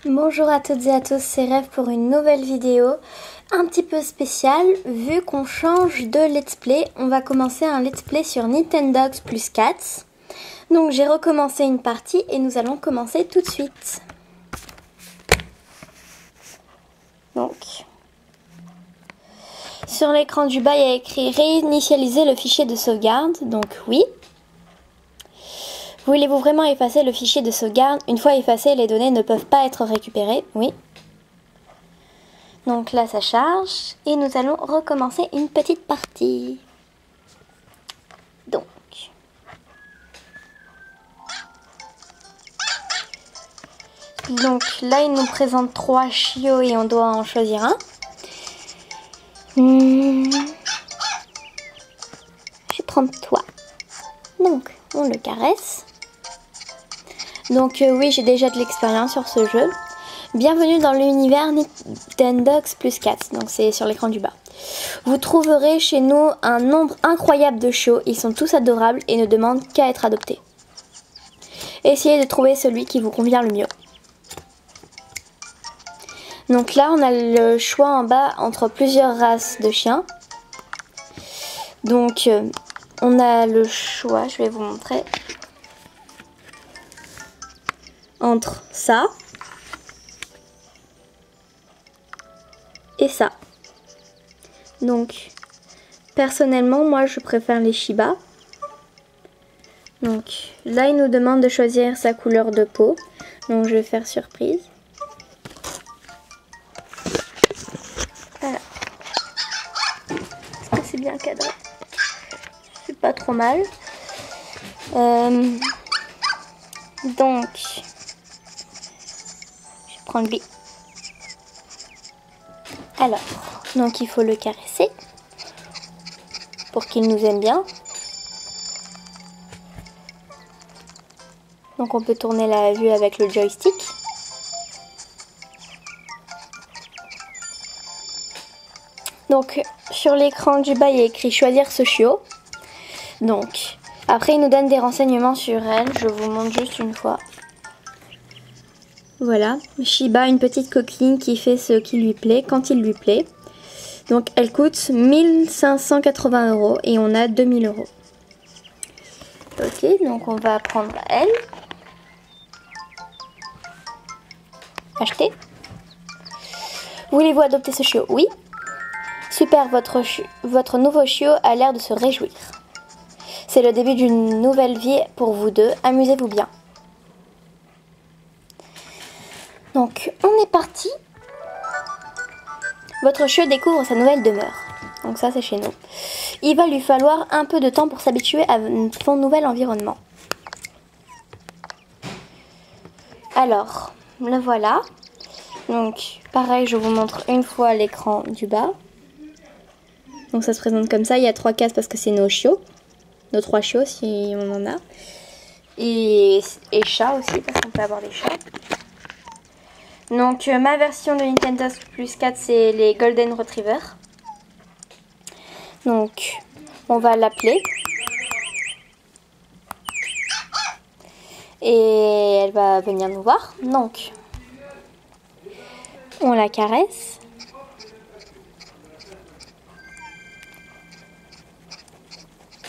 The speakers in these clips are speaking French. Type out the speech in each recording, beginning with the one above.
Bonjour à toutes et à tous, c'est Rêve pour une nouvelle vidéo un petit peu spéciale. Vu qu'on change de let's play, on va commencer un let's play sur Nintendogs plus Cats. Donc j'ai recommencé une partie et nous allons commencer tout de suite. Donc, sur l'écran du bas, il y a écrit réinitialiser le fichier de sauvegarde, donc oui. Voulez-vous vraiment effacer le fichier de sauvegarde? Une fois effacé, les données ne peuvent pas être récupérées. Oui. Donc là, ça charge. Et nous allons recommencer une petite partie. Donc là, il nous présente 3 chiots et on doit en choisir un. Je vais prendre toi. Donc, on le caresse. Donc oui, j'ai déjà de l'expérience sur ce jeu. Bienvenue dans l'univers Nintendogs plus Cats, donc c'est sur l'écran du bas. Vous trouverez chez nous un nombre incroyable de chiots, ils sont tous adorables et ne demandent qu'à être adoptés. Essayez de trouver celui qui vous convient le mieux. Donc là, on a le choix en bas entre plusieurs races de chiens. Donc on a le choix, je vais vous montrer, entre ça et ça. Donc personnellement, moi je préfère les Shiba. Donc là, il nous demande de choisir sa couleur de peau. Donc je vais faire surprise. Alors, est-ce que c'est bien cadré? C'est pas trop mal. Donc je vais prendre lui. Alors, donc il faut le caresser pour qu'il nous aime bien. Donc on peut tourner la vue avec le joystick. Donc sur l'écran du bas, il y a écrit choisir ce chiot. Donc après il nous donne des renseignements sur elle. Je vous montre juste une fois. Voilà, Shiba, une petite coquine qui fait ce qui lui plaît quand il lui plaît. Donc elle coûte 1580 € et on a 2000 €. Ok, donc on va prendre elle. Acheter. Voulez-vous adopter ce chiot? Oui. Super, votre nouveau chiot a l'air de se réjouir. C'est le début d'une nouvelle vie pour vous deux. Amusez-vous bien. Donc, on est parti. Votre chiot découvre sa nouvelle demeure. Donc ça, c'est chez nous. Il va lui falloir un peu de temps pour s'habituer à son nouvel environnement. Alors, le voilà. Donc, pareil, je vous montre une fois l'écran du bas. Donc ça se présente comme ça. Il y a 3 cases parce que c'est nos chiots. Nos 3 chiots si on en a. Et chats aussi parce qu'on peut avoir des chats. Donc ma version de Nintendo plus 4, c'est les Golden Retriever. Donc on va l'appeler. Et elle va venir nous voir. Donc on la caresse.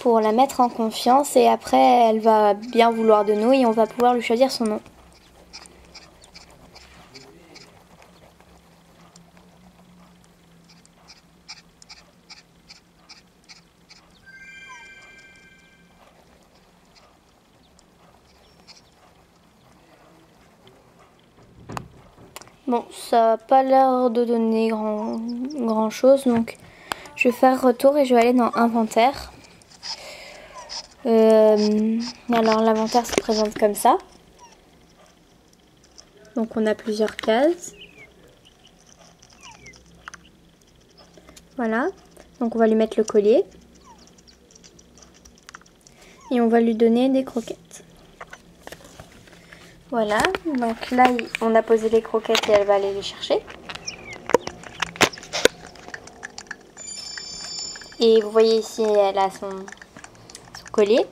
Pour la mettre en confiance. Et après elle va bien vouloir de nous et on va pouvoir lui choisir son nom. Bon, ça n'a pas l'air de donner grand chose, donc je vais faire retour et je vais aller dans inventaire. Alors l'inventaire se présente comme ça. Donc on a plusieurs cases. Voilà, donc on va lui mettre le collier. Et on va lui donner des croquettes. Voilà, donc là on a posé les croquettes et elle va aller les chercher. Et vous voyez ici, elle a son collier.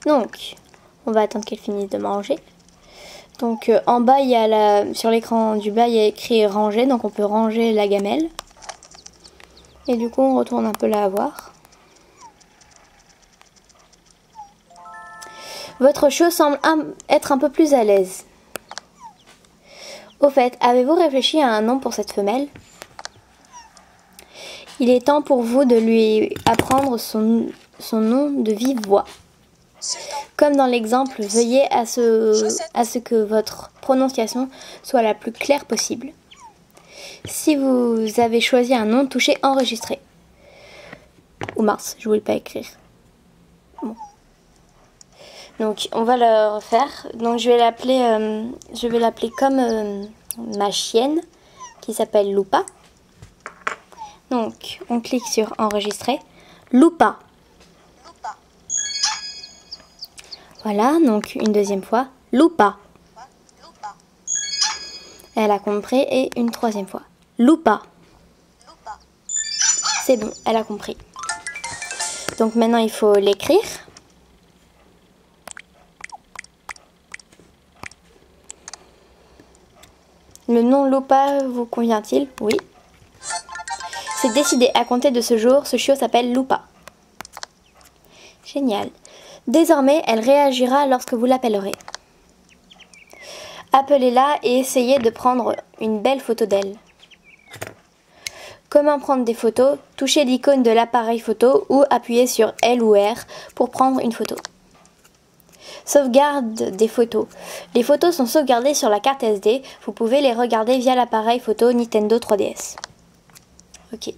Donc, on va attendre qu'elle finisse de manger. Donc en bas, il y a sur l'écran du bas, il y a écrit ranger, donc on peut ranger la gamelle. Et du coup, on retourne un peu là à voir. Votre chiot semble être un peu plus à l'aise. Au fait, avez-vous réfléchi à un nom pour cette femelle? Il est temps pour vous de lui apprendre son nom de vive voix. Comme dans l'exemple, veuillez à ce que votre prononciation soit la plus claire possible. Si vous avez choisi un nom, touchez enregistrer. Ou mince, je voulais pas écrire. Bon. Donc on va le refaire. Donc je vais l'appeler comme ma chienne qui s'appelle Lupa. Donc on clique sur enregistrer. Lupa. Voilà, donc une deuxième fois. Lupa. Elle a compris et une troisième fois. Lupa. C'est bon, elle a compris. Donc maintenant il faut l'écrire. Le nom Lupa vous convient-il? Oui. C'est décidé, à compter de ce jour, ce chiot s'appelle Lupa. Génial. Désormais, elle réagira lorsque vous l'appellerez. Appelez-la et essayez de prendre une belle photo d'elle. Comment prendre des photos? Touchez l'icône de l'appareil photo ou appuyez sur L ou R pour prendre une photo. Sauvegarde des photos. Les photos sont sauvegardées sur la carte SD. Vous pouvez les regarder via l'appareil photo Nintendo 3DS. Ok.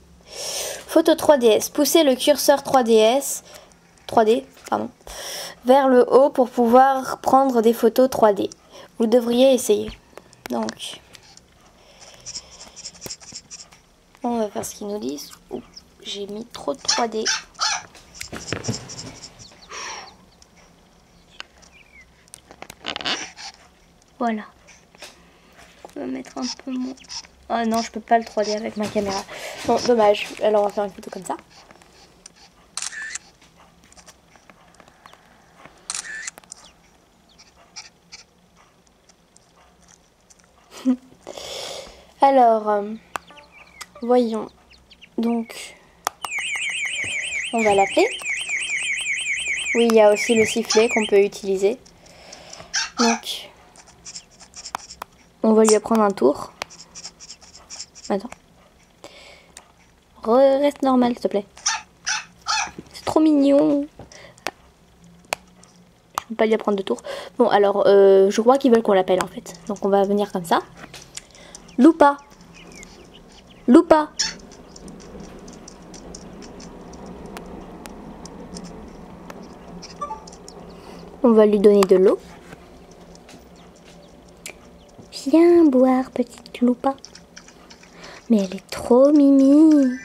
Photo 3DS. Poussez le curseur 3D vers le haut pour pouvoir prendre des photos 3D. Vous devriez essayer. Donc, on va faire ce qu'ils nous disent. Ouh, j'ai mis trop de 3D. Voilà. On va mettre un peu moins. Ah non, je peux pas le 3D avec ma caméra. Bon, dommage. Alors on va faire une photo comme ça. Alors, voyons. Donc, on va l'appeler. Oui, il y a aussi le sifflet qu'on peut utiliser. Donc, on va lui apprendre un tour. Attends. Reste normal, s'il te plaît. C'est trop mignon. Je peux pas lui apprendre de tour. Bon, alors, je crois qu'ils veulent qu'on l'appelle, en fait. Donc, on va venir comme ça. Lupa. Lupa. On va lui donner de l'eau. Viens boire, petite Lupa. Mais elle est trop mimi.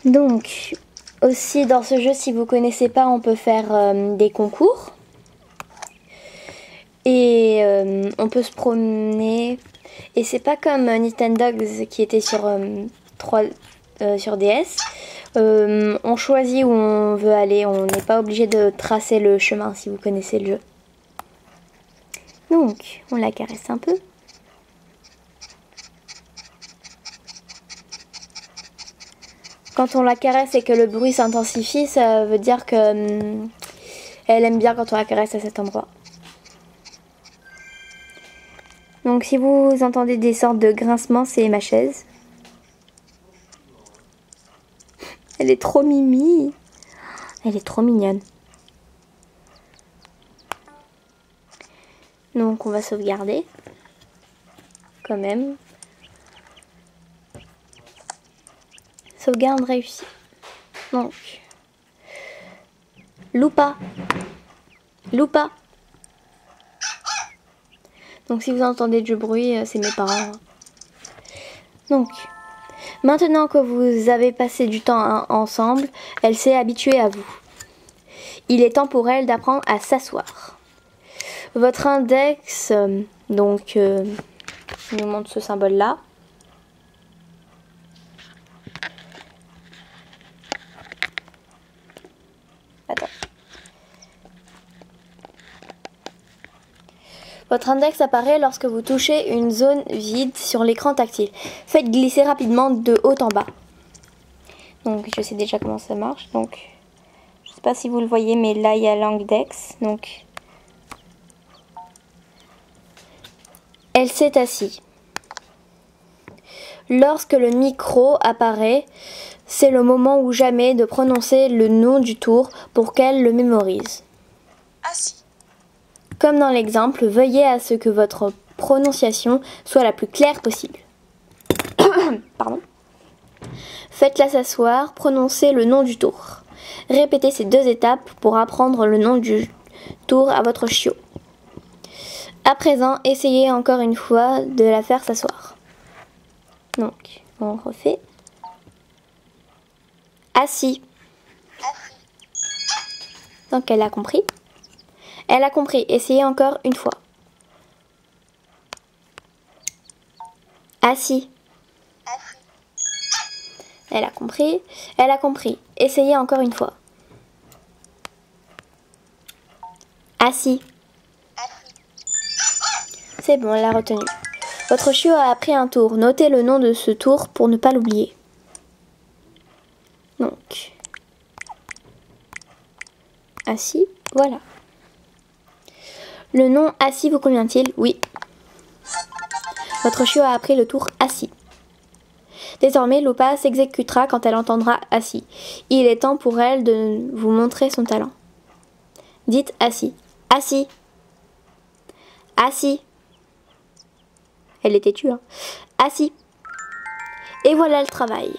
Donc, aussi dans ce jeu, si vous connaissez pas, on peut faire des concours. Et on peut se promener. Et c'est pas comme Nintendogs qui était sur DS. On choisit où on veut aller. On n'est pas obligé de tracer le chemin si vous connaissez le jeu. Donc, on la caresse un peu. Quand on la caresse et que le bruit s'intensifie, ça veut dire que elle aime bien quand on la caresse à cet endroit. Donc si vous entendez des sortes de grincements, c'est ma chaise. Elle est trop mimi. Elle est trop mignonne. Donc on va sauvegarder. Quand même. Sauvegarde réussie. Donc. Lupa. Lupa. Donc si vous entendez du bruit, c'est mes parents. Donc, maintenant que vous avez passé du temps ensemble, elle s'est habituée à vous. Il est temps pour elle d'apprendre à s'asseoir. Votre index, donc, nous montre ce symbole-là. Attends. Votre index apparaît lorsque vous touchez une zone vide sur l'écran tactile. Faites glisser rapidement de haut en bas. Donc je sais déjà comment ça marche. Donc je sais pas si vous le voyez, mais là il y a l'index. Donc elle s'est assise. Lorsque le micro apparaît, c'est le moment ou jamais de prononcer le nom du tour pour qu'elle le mémorise. Assis. Comme dans l'exemple, veuillez à ce que votre prononciation soit la plus claire possible. Pardon. Faites-la s'asseoir, prononcez le nom du tour. Répétez ces 2 étapes pour apprendre le nom du tour à votre chiot. À présent, essayez encore une fois de la faire s'asseoir. Donc, on refait. Assis. Donc, elle a compris. Elle a compris. Essayez encore une fois. Assis. Elle a compris. Elle a compris. Essayez encore une fois. Assis. C'est bon, elle a retenu. Votre chiot a appris un tour. Notez le nom de ce tour pour ne pas l'oublier. Donc, assis, voilà. Le nom assis vous convient-il? Oui. Votre chiot a appris le tour assis. Désormais, Lupa s'exécutera quand elle entendra assis. Il est temps pour elle de vous montrer son talent. Dites assis. Assis. Assis. Elle est têtue, hein. Assis. Et voilà le travail.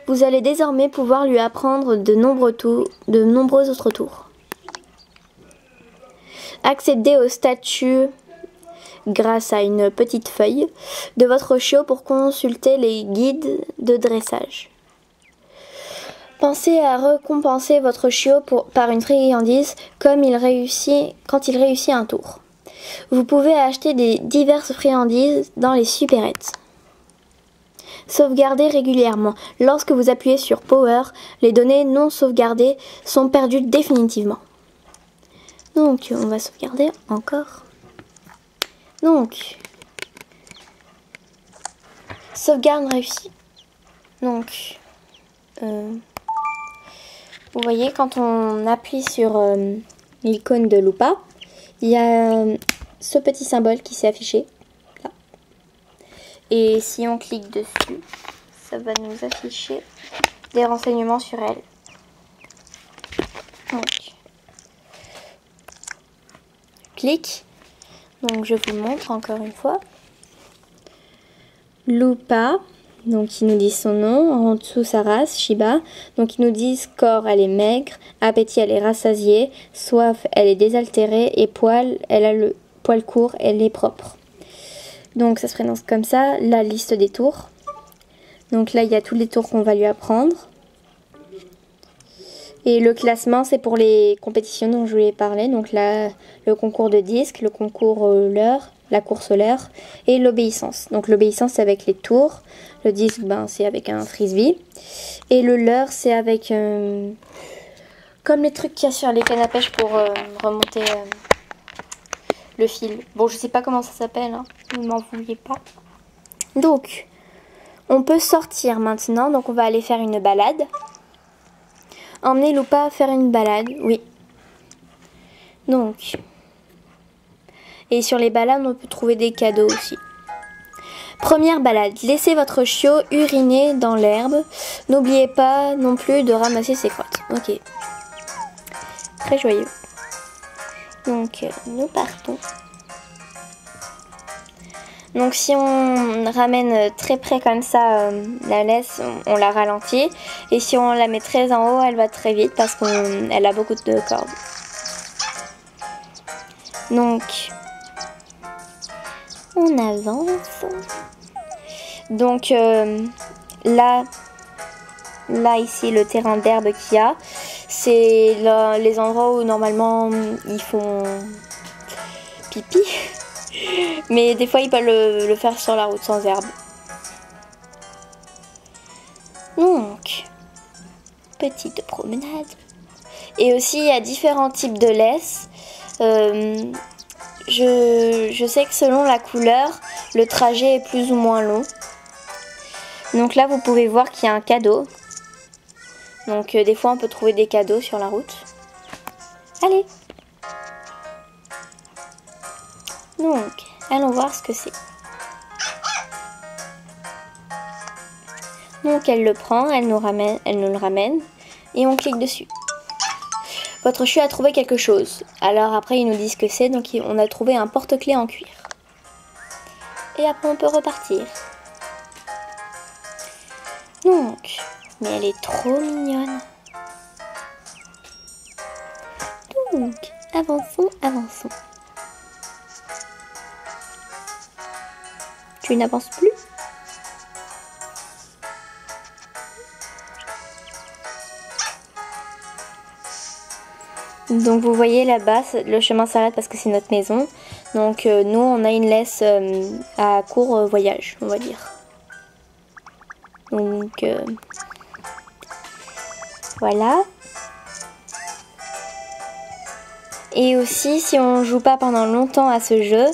Vous allez désormais pouvoir lui apprendre de nombreux autres tours. Accédez au statut grâce à une petite feuille de votre chiot pour consulter les guides de dressage. Pensez à récompenser votre chiot par une friandise quand il réussit un tour. Vous pouvez acheter diverses friandises dans les supérettes. Sauvegardez régulièrement. Lorsque vous appuyez sur Power, les données non sauvegardées sont perdues définitivement. Donc, on va sauvegarder encore. Donc, sauvegarde réussie. Donc, vous voyez, quand on appuie sur l'icône de Lupa, il y a ce petit symbole qui s'est affiché. Là. Et si on clique dessus, ça va nous afficher des renseignements sur elle. Donc, clique. Donc je vous montre encore une fois. Lupa, donc ils nous disent son nom, en dessous sa race, Shiba. Donc ils nous disent corps, elle est maigre, appétit, elle est rassasiée, soif, elle est désaltérée, et poil, elle a le poil court, elle est propre. Donc ça se prononce comme ça, la liste des tours. Donc là il y a tous les tours qu'on va lui apprendre. Et le classement, c'est pour les compétitions dont je vous ai parlé. Donc là, le concours de disque, le concours leurre, la course au leurre et l'obéissance. Donc l'obéissance, c'est avec les tours. Le disque, c'est avec un frisbee. Et le leurre, c'est avec comme les trucs qu'il y a sur les cannes à pêche pour remonter le fil. Bon, je sais pas comment ça s'appelle, hein. Ne m'en vouliez pas. Donc, on peut sortir maintenant. Donc on va aller faire une balade. Emmenez Lupa faire une balade, oui. Donc, et sur les balades, on peut trouver des cadeaux aussi. Première balade, laissez votre chiot uriner dans l'herbe. N'oubliez pas non plus de ramasser ses crottes. Ok. Très joyeux. Donc, nous partons. Donc si on ramène très près comme ça la laisse, on la ralentit. Et si on la met très en haut, elle va très vite parce qu'elle a beaucoup de cordes. Donc on avance. Donc là ici le terrain d'herbe qu'il y a, c'est les endroits où normalement ils font pipi. Mais des fois, ils peuvent le faire sur la route sans herbe. Donc, petite promenade. Et aussi, il y a différents types de laisse. je sais que selon la couleur, le trajet est plus ou moins long. Donc là, vous pouvez voir qu'il y a un cadeau. Donc des fois, on peut trouver des cadeaux sur la route. Allez! Donc, allons voir ce que c'est. Donc elle le prend, elle nous le ramène et on clique dessus. Votre CHU a trouvé quelque chose. Alors après ils nous disent ce que c'est, donc on a trouvé un porte-clés en cuir. Et après on peut repartir. Donc, mais elle est trop mignonne. Donc, avançons, avançons. Tu n'avances plus ? Donc vous voyez là-bas, le chemin s'arrête parce que c'est notre maison. Donc nous on a une laisse à court voyage, on va dire. Donc voilà. Et aussi si on joue pas pendant longtemps à ce jeu,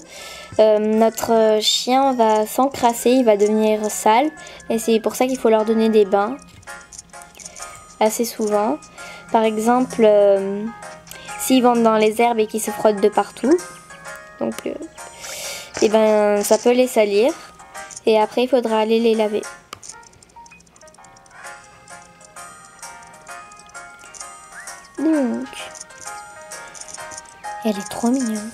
notre chien va s'encrasser, il va devenir sale. Et c'est pour ça qu'il faut leur donner des bains assez souvent. Par exemple... s'ils vont dans les herbes et qu'ils se frottent de partout, donc et ben ça peut les salir et après il faudra aller les laver. Donc elle est trop mignonne.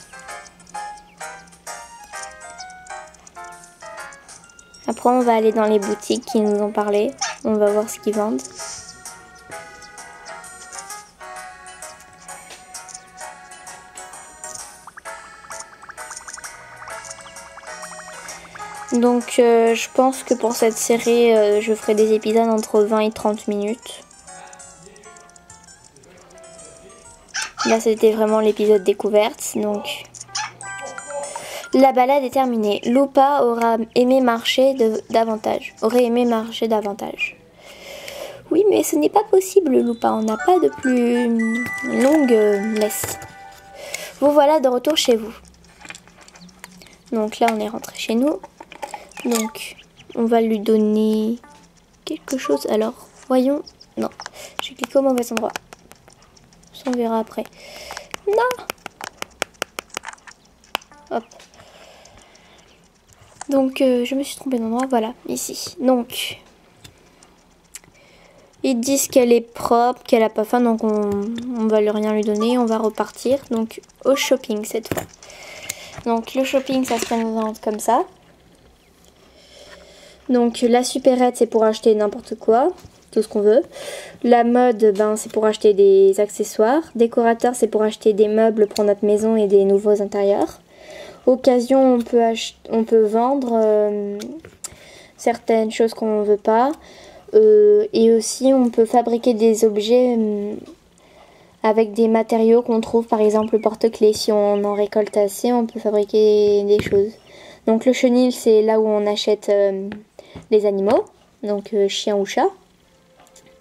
Après on va aller dans les boutiques qui nous ont parlé, on va voir ce qu'ils vendent. Donc je pense que pour cette série, je ferai des épisodes entre 20 et 30 minutes. Là c'était vraiment l'épisode découverte. Donc la balade est terminée. Lupa aurait aimé marcher davantage. Oui mais ce n'est pas possible Lupa, on n'a pas de plus longue laisse. Vous voilà de retour chez vous. Donc là on est rentré chez nous. Donc, on va lui donner quelque chose. Alors, voyons. Non, j'ai cliqué au mauvais endroit. Ça, on verra après. Non. Hop. Donc, je me suis trompée d'endroit. Voilà, ici. Donc, ils disent qu'elle est propre, qu'elle a pas faim. Donc, on va lui rien lui donner. On va repartir. Donc, au shopping cette fois. Donc, le shopping, ça se présente comme ça. Donc la supérette c'est pour acheter n'importe quoi, tout ce qu'on veut. La mode ben, c'est pour acheter des accessoires. Décorateur c'est pour acheter des meubles pour notre maison et des nouveaux intérieurs. Occasion on peut vendre certaines choses qu'on ne veut pas. Et aussi on peut fabriquer des objets avec des matériaux qu'on trouve, par exemple le porte-clés. Si on en récolte assez on peut fabriquer des choses. Donc le chenil c'est là où on achète les animaux, donc chien ou chat.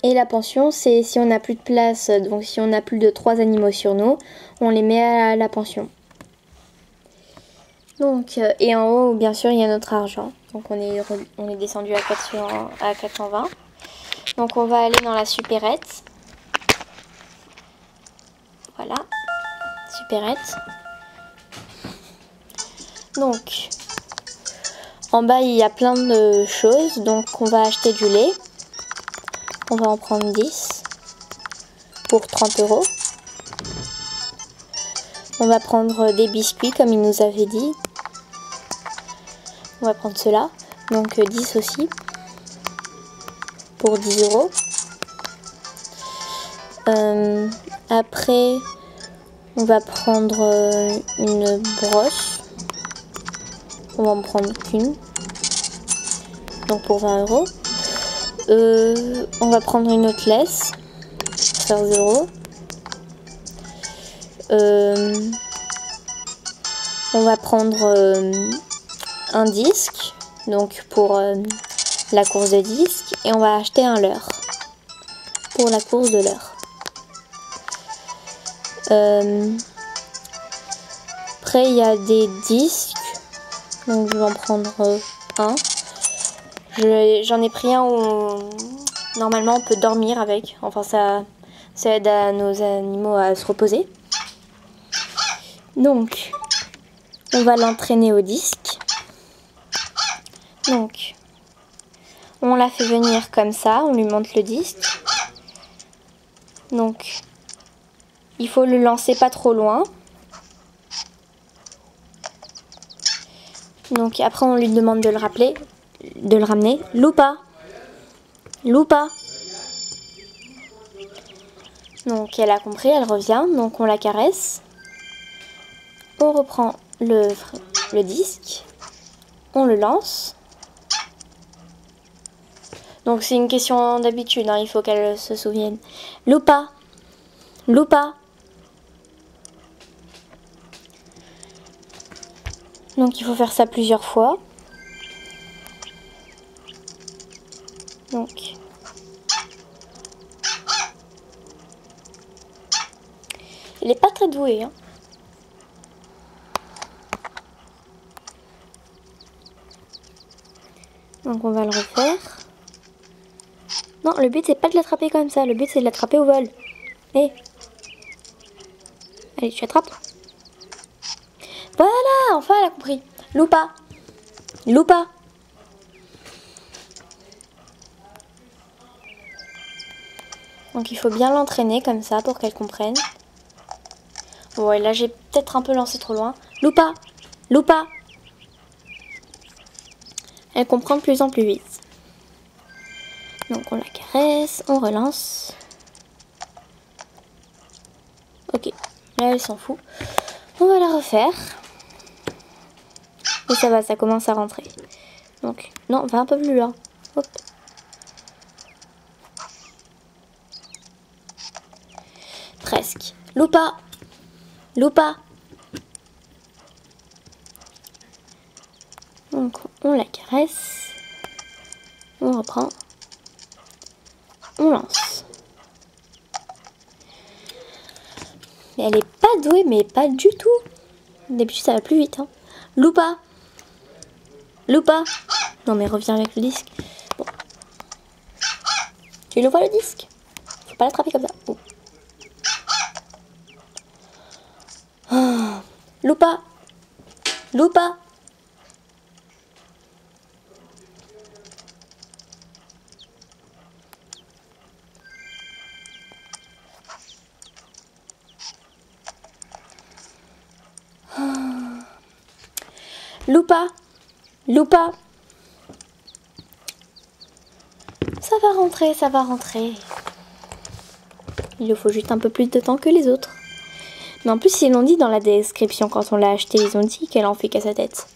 Et la pension c'est si on n'a plus de place, donc si on a plus de 3 animaux sur nous, on les met à la pension. Donc et en haut bien sûr il y a notre argent, donc on est descendu à 420. Donc on va aller dans la supérette. Voilà, supérette. Donc en bas, il y a plein de choses. Donc, on va acheter du lait. On va en prendre 10 pour 30 €. On va prendre des biscuits, comme il nous avait dit. On va prendre cela. Donc, 10 aussi pour 10 €. Après, on va prendre une brosse. On va en prendre qu'une. Donc pour 20 €. On va prendre une autre laisse. Pour faire 0. On va prendre un disque. Donc pour la course de disque. Et on va acheter un leurre. Pour la course de leurre. Après, il y a des disques. Donc, je vais en prendre un. J'en ai pris un où normalement on peut dormir avec. Enfin, ça aide à nos animaux à se reposer. Donc, on va l'entraîner au disque. Donc, on la fait venir comme ça. On lui monte le disque. Donc, il faut le lancer pas trop loin. Donc après on lui demande de le rappeler, de le ramener. Loupa, Loupa. Donc elle a compris, elle revient. Donc on la caresse. On reprend le disque. On le lance. Donc c'est une question d'habitude, hein, il faut qu'elle se souvienne. Loupa, Loupa. Donc il faut faire ça plusieurs fois. Donc elle n'est pas très douée, hein. Donc on va le refaire. Non, le but c'est pas de l'attraper comme ça, le but c'est de l'attraper au vol. Hé. Allez, tu attrapes. Voilà, enfin elle a compris. Loupa, Loupa. Donc il faut bien l'entraîner comme ça pour qu'elle comprenne. Bon, et là j'ai peut-être un peu lancé trop loin. Loupa, Loupa. Elle comprend de plus en plus vite. Donc on la caresse, on relance. Ok, là elle s'en fout. On va la refaire. Et ça va, ça commence à rentrer. Donc, non, va un peu plus loin. Hop. Presque. Loupa, Loupa. Donc on la caresse. On reprend. On lance. Elle est pas douée, mais pas du tout. D'habitude ça va plus vite. Hein. Loupa, Loupa. Non mais reviens avec le disque. Bon. Tu le vois le disque? Faut pas l'attraper comme ça. Oh. Oh. Loupa, Loupa. Loupa, Loupa. Ça va rentrer, ça va rentrer. Il lui faut juste un peu plus de temps que les autres. Mais en plus, ils l'ont dit dans la description quand on l'a acheté, ils ont dit qu'elle en fait qu'à sa tête.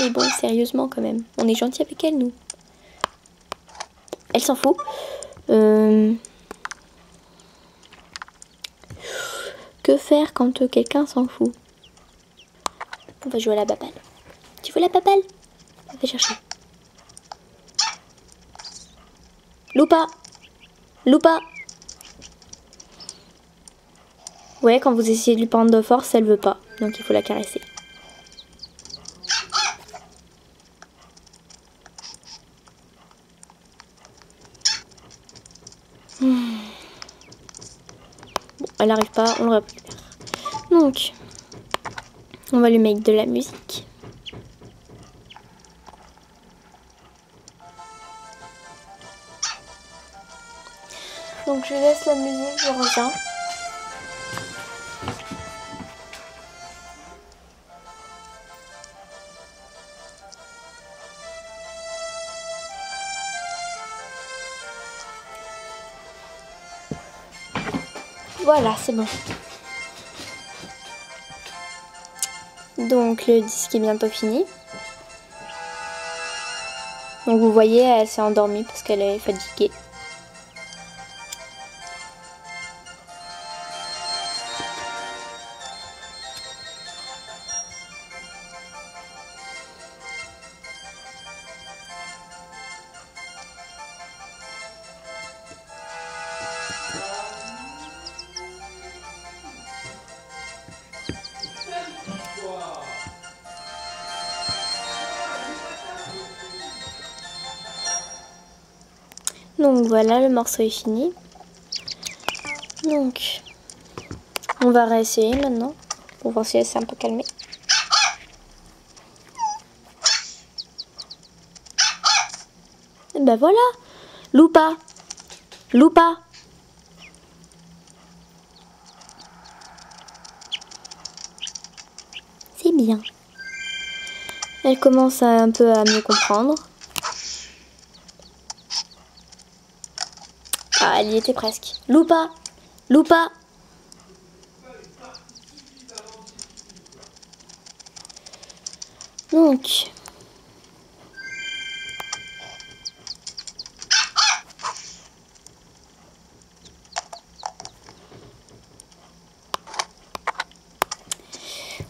Mais bon, sérieusement quand même, on est gentil avec elle, nous. Elle s'en fout. Que faire quand quelqu'un s'en fout? On va jouer à la baballe. Tu veux la baballe? Va chercher. Loupa, Loupa. Ouais, quand vous essayez de lui prendre de force, elle veut pas. Donc il faut la caresser. Bon, elle n'arrive pas, on le récupère. Donc, on va lui mettre de la musique. Donc je laisse la musique, je reviens. Voilà, c'est bon. Donc le disque est bientôt fini. Donc vous voyez, elle s'est endormie parce qu'elle est fatiguée. Donc voilà, le morceau est fini. Donc, on va réessayer maintenant pour voir si elle s'est un peu calmée. Et ben voilà, Loupa, Loupa. C'est bien. Elle commence un peu à mieux comprendre. Ah, elle y était presque. Loupa, Loupa. Donc,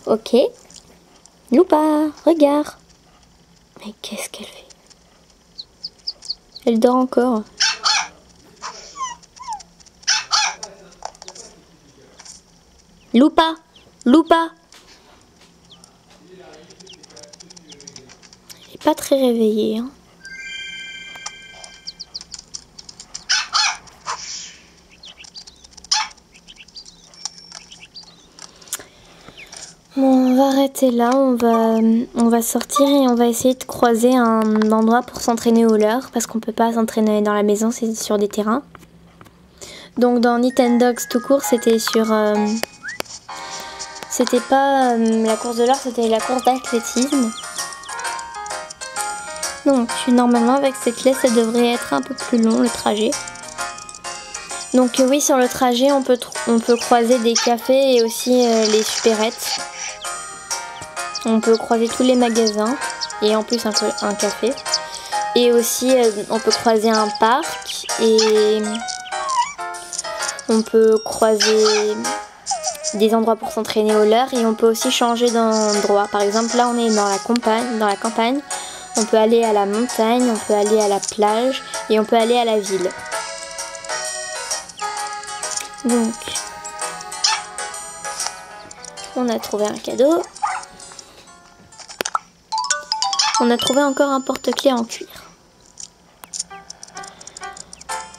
ok. Loupa, regarde. Mais qu'est-ce qu'elle fait? Elle dort encore. Loupa, Loupa. Elle n'est pas très réveillée, hein. Bon, on va arrêter là, on va sortir et on va essayer de croiser un endroit pour s'entraîner au leurre parce qu'on peut pas s'entraîner dans la maison, c'est sur des terrains. Donc dans Nintendogs tout court, c'était sur... c'était pas la course de leurre, c'était la course d'athlétisme. Donc normalement avec cette clé, ça devrait être un peu plus long le trajet. Donc oui, sur le trajet, on peut croiser des cafés et aussi les supérettes. On peut croiser tous les magasins et en plus un café. Et aussi on peut croiser un parc et on peut croiser des endroits pour s'entraîner au leurre et on peut aussi changer d'endroit. Par exemple là on est dans la campagne, on peut aller à la montagne, on peut aller à la plage et on peut aller à la ville. Donc on a trouvé un cadeau. On a trouvé encore un porte-clés en cuir.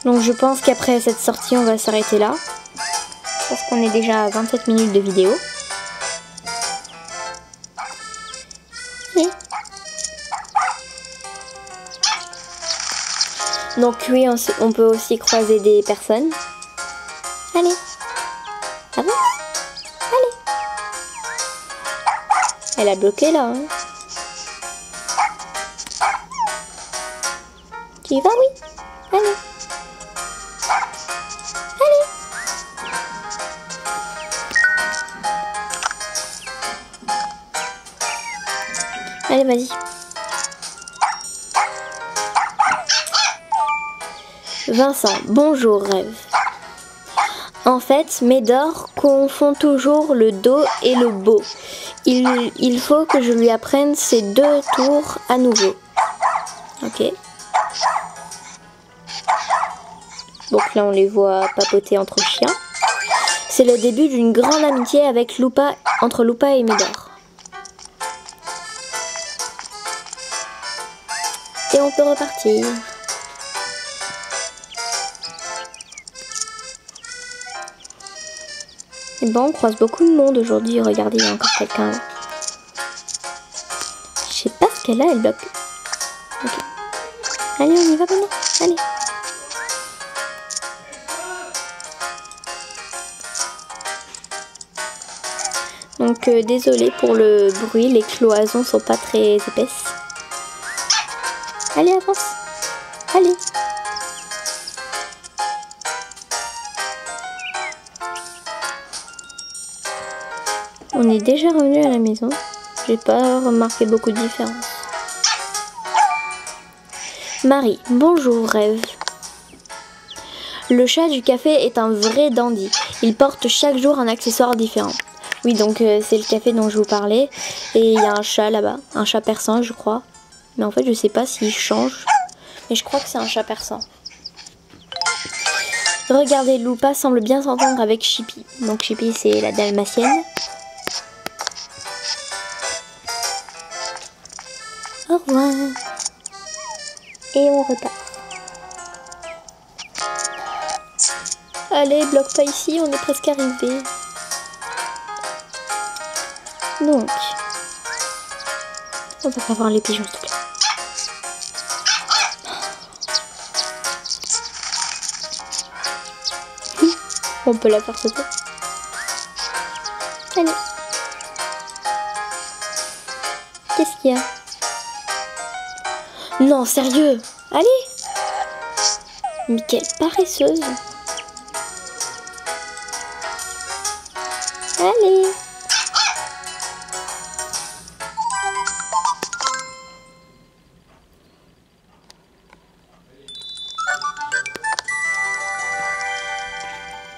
Donc je pense qu'après cette sortie, on va s'arrêter là. Parce qu'on est déjà à 27 minutes de vidéo. Et... donc oui, on peut aussi croiser des personnes. Allez, avance. Allez. Elle a bloqué là, hein. Tu y vas, oui? Allez. Allez. Allez, vas-y. Vincent, bonjour Rêve. En fait, Médor confond toujours le do et le beau. Il faut que je lui apprenne ces deux tours à nouveau. Ok. Donc là on les voit papoter entre chiens. C'est le début d'une grande amitié avec entre Loupa et Médor. Et on peut repartir. Et bon, on croise beaucoup de monde aujourd'hui. Regardez, il y a encore quelqu'un là. Je sais pas ce qu'elle a, elle bloque. Ok. Allez, on y va maintenant. Allez. Donc désolé pour le bruit, les cloisons sont pas très épaisses. Allez, avance. Allez. On est déjà revenu à la maison. J'ai pas remarqué beaucoup de différence. Marie, bonjour Rêve. Le chat du café est un vrai dandy. Il porte chaque jour un accessoire différent. Oui, donc c'est le café dont je vous parlais. Et il y a un chat là-bas, un chat persan je crois. Mais en fait je sais pas s'il change. Mais je crois que c'est un chat persan. Regardez, Loupa semble bien s'entendre avec Chippy. Donc Chippy c'est la dalmatienne. Au revoir. Et on repart. Allez, bloque pas ici, on est presque arrivé. Donc, on va pas voir les pigeons, s'il te plaît. On peut la faire sauter. Allez. Qu'est-ce qu'il y a? Non, sérieux? Allez. Mais quelle paresseuse. Allez.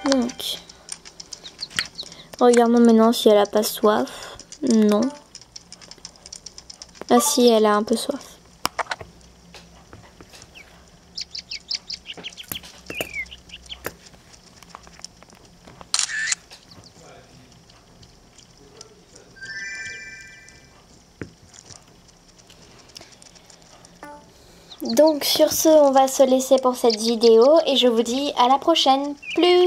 Donc, regardons maintenant si elle a pas soif. Non. Ah si, elle a un peu soif. Donc sur ce, on va se laisser pour cette vidéo et je vous dis à la prochaine. Plus